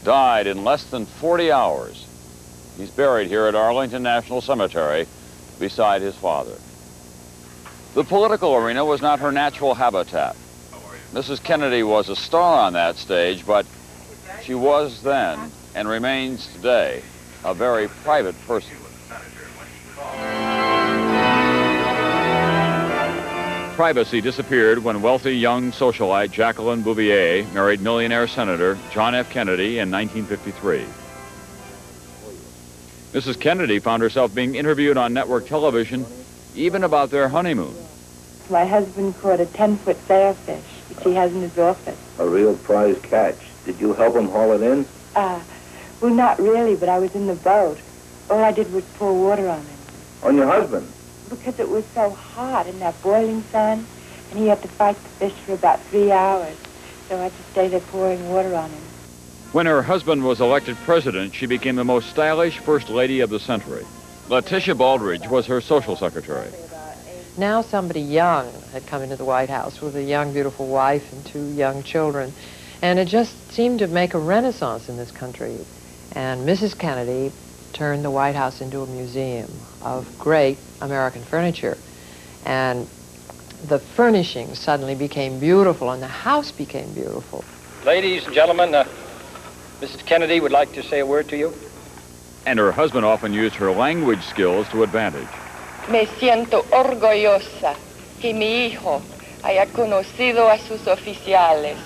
died in less than 40 hours. He's buried here at Arlington National Cemetery beside his father. The political arena was not her natural habitat. Mrs. Kennedy was a star on that stage, but she was then, and remains today, a very private person. Privacy disappeared when wealthy young socialite Jacqueline Bouvier married millionaire Senator John F. Kennedy in 1953. Mrs. Kennedy found herself being interviewed on network television even about their honeymoon. My husband caught a 10-foot sailfish, which he has in his office. A real prize catch. Did you help him haul it in? Well, not really, but I was in the boat. All I did was pour water on him. On your husband? Because it was so hot in that boiling sun, and he had to fight the fish for about 3 hours. So I had to stay there pouring water on him. When her husband was elected president, she became the most stylish first lady of the century. Letitia Baldridge was her social secretary. Now somebody young had come into the White House with a young, beautiful wife and 2 young children. And it just seemed to make a renaissance in this country. And Mrs. Kennedy turned the White House into a museum of great American furniture. And the furnishings suddenly became beautiful, and the house became beautiful. Ladies and gentlemen, Mrs. Kennedy would like to say a word to you. And her husband often used her language skills to advantage. Me siento orgullosa que mi hijo haya conocido a sus oficiales.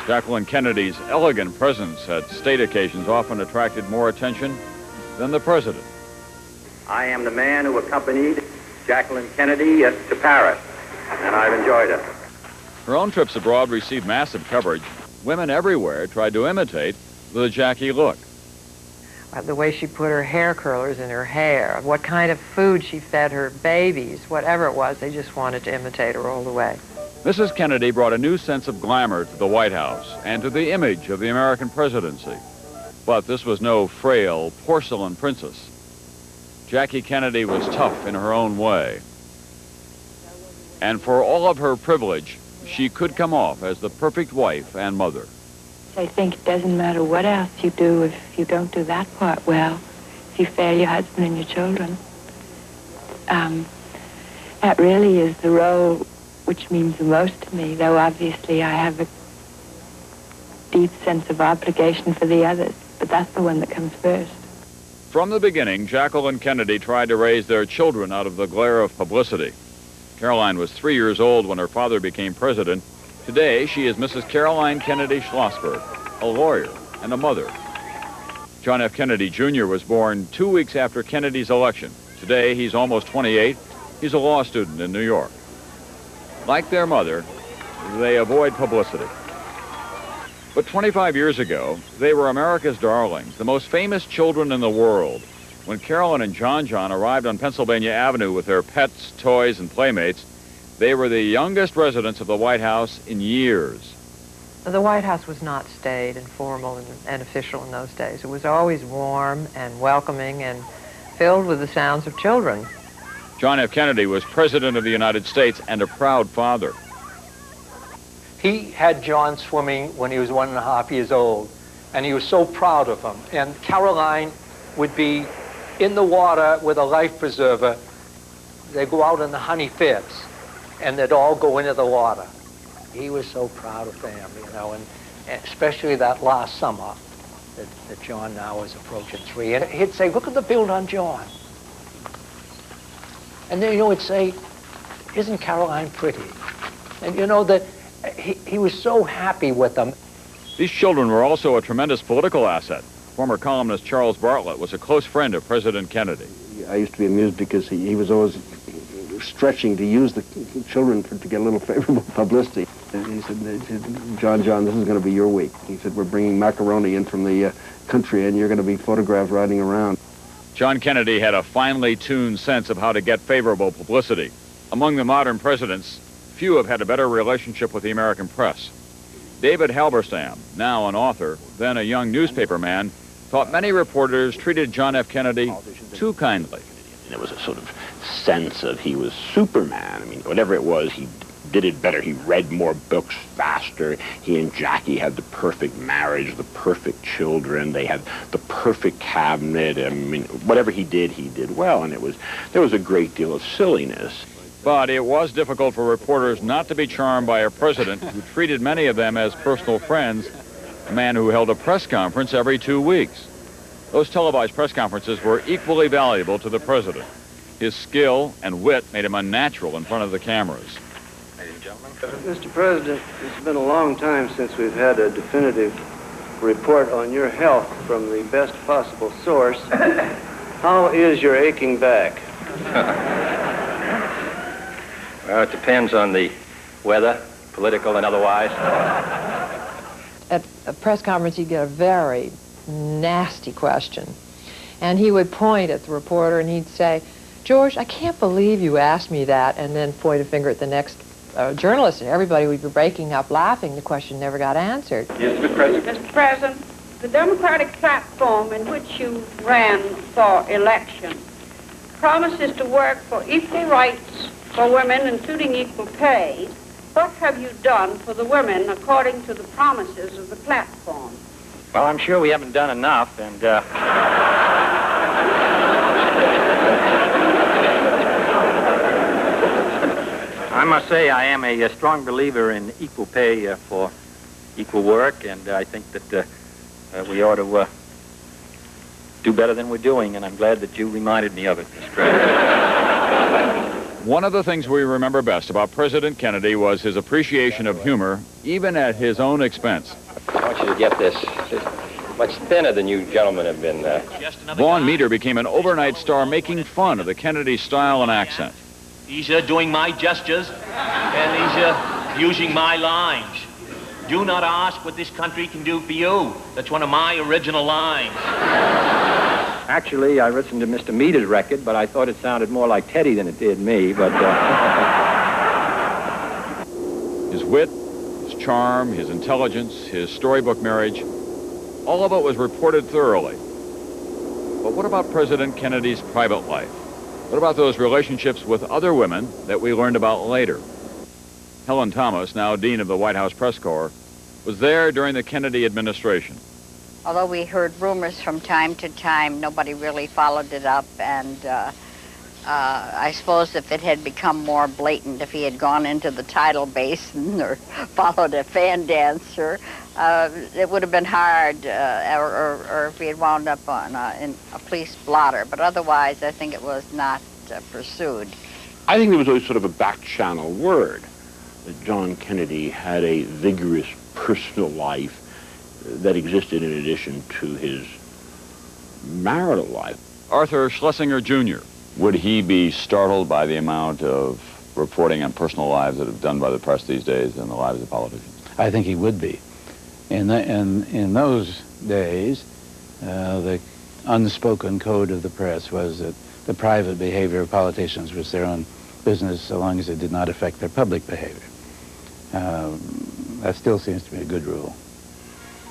Jacqueline Kennedy's elegant presence at state occasions often attracted more attention than the president. I am the man who accompanied Jacqueline Kennedy to Paris, and I've enjoyed it. Her own trips abroad received massive coverage. Women everywhere tried to imitate the Jackie look. The way she put her hair curlers in her hair, what kind of food she fed her babies, whatever it was, they just wanted to imitate her all the way. Mrs. Kennedy brought a new sense of glamour to the White House and to the image of the American presidency. But this was no frail porcelain princess. Jackie Kennedy was tough in her own way. And for all of her privilege, she could come off as the perfect wife and mother. I think it doesn't matter what else you do if you don't do that part well, if you fail your husband and your children. That really is the role which means the most to me, though obviously I have a deep sense of obligation for the others, but that's the one that comes first. From the beginning, Jacqueline Kennedy tried to raise their children out of the glare of publicity. Caroline was 3 years old when her father became president. Today, she is Mrs. Caroline Kennedy Schlossberg, a lawyer and a mother. John F. Kennedy Jr. was born 2 weeks after Kennedy's election. Today, he's almost 28. He's a law student in New York. Like their mother, they avoid publicity. But 25 years ago, they were America's darlings, the most famous children in the world. When Carolyn and John arrived on Pennsylvania Avenue with their pets, toys, and playmates, they were the youngest residents of the White House in years. The White House was not staid and formal and official in those days. It was always warm and welcoming and filled with the sounds of children. John F. Kennedy was President of the United States and a proud father. He had John swimming when he was 1.5 years old, and he was so proud of him. And Caroline would be in the water with a life preserver. They'd go out in the honey fits, and they'd all go into the water. He was so proud of them, you know, and especially that last summer that John now is approaching 3. And he'd say, look at the build on John. And then, you know, he'd say, isn't Caroline pretty? And, you know, that he was so happy with them. These children were also a tremendous political asset. Former columnist Charles Bartlett was a close friend of President Kennedy. I used to be amused because he was always stretching to use the children to get a little favorable publicity. He said, John, this is going to be your week. He said, we're bringing macaroni in from the country, and you're going to be photographed riding around. John Kennedy had a finely tuned sense of how to get favorable publicity. Among the modern presidents, few have had a better relationship with the American press. David Halberstam, now an author, then a young newspaper man, thought many reporters treated John F. Kennedy too kindly. There was a sort of sense of he was Superman. I mean, whatever it was, he'd did it better. He read more books faster. He and Jackie had the perfect marriage, the perfect children. They had the perfect cabinet. I mean, whatever he did well, and there was a great deal of silliness. But it was difficult for reporters not to be charmed by a president who treated many of them as personal friends, a man who held a press conference every 2 weeks. Those televised press conferences were equally valuable to the president. His skill and wit made him unnatural in front of the cameras. Ladies and gentlemen. Mr. President, it's been a long time since we've had a definitive report on your health from the best possible source. How is your aching back? Well, it depends on the weather, political and otherwise. At a press conference, he'd get a very nasty question. And he would point at the reporter and he'd say, "George, I can't believe you asked me that," and then point a finger at the next journalist, and everybody would be breaking up laughing. The question never got answered. Yes, Mr. President. Mr. President, the Democratic platform in which you ran for election promises to work for equal rights for women, including equal pay. What have you done for the women according to the promises of the platform? Well, I'm sure we haven't done enough, and I must say I am a strong believer in equal pay for equal work, and I think that we ought to do better than we're doing, and I'm glad that you reminded me of it, Mr. President. One of the things we remember best about President Kennedy was his appreciation of humor, even at his own expense. I want you to get this. It's much thinner than you gentlemen have been. Vaughn Meader became an overnight star making fun of the Kennedy style and accent. He's doing my gestures, and he's using my lines. Do not ask what this country can do for you. That's one of my original lines. Actually, I listened to Mr. Meader's record, but I thought it sounded more like Teddy than it did me, but... His wit, his charm, his intelligence, his storybook marriage, all of it was reported thoroughly. But what about President Kennedy's private life? What about those relationships with other women that we learned about later? Helen Thomas, now Dean of the White House Press Corps, was there during the Kennedy administration. Although we heard rumors from time to time, nobody really followed it up, and I suppose if it had become more blatant, if he had gone into the tidal basin or followed a fan dancer, it would have been hard, or if he had wound up on in a police blotter. But otherwise, I think it was not pursued. I think there was always sort of a back-channel word that John Kennedy had a vigorous personal life that existed in addition to his marital life. Arthur Schlesinger Jr. Would he be startled by the amount of reporting on personal lives that are done by the press these days and the lives of politicians? I think he would be. In those days, the unspoken code of the press was that the private behavior of politicians was their own business so long as it did not affect their public behavior. That still seems to be a good rule.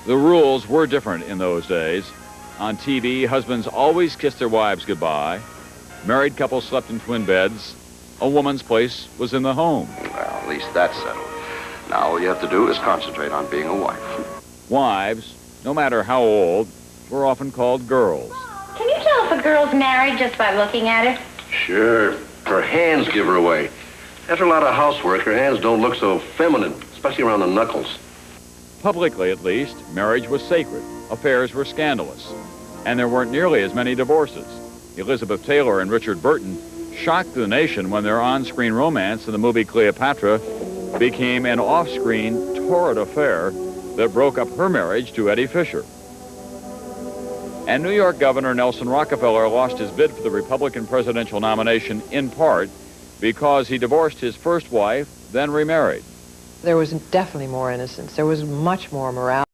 The rules were different in those days. On TV, husbands always kissed their wives goodbye. Married couples slept in twin beds. A woman's place was in the home. Well, at least that's settled. Now all you have to do is concentrate on being a wife. Wives, no matter how old, were often called girls. Can you tell if a girl's married just by looking at her? Sure. Her hands give her away. After a lot of housework, her hands don't look so feminine, especially around the knuckles. Publicly, at least, marriage was sacred. Affairs were scandalous. And there weren't nearly as many divorces. Elizabeth Taylor and Richard Burton shocked the nation when their on-screen romance in the movie Cleopatra became an off-screen, torrid affair that broke up her marriage to Eddie Fisher. And New York Governor Nelson Rockefeller lost his bid for the Republican presidential nomination in part because he divorced his first wife, then remarried. There was definitely more innocence. There was much more morality.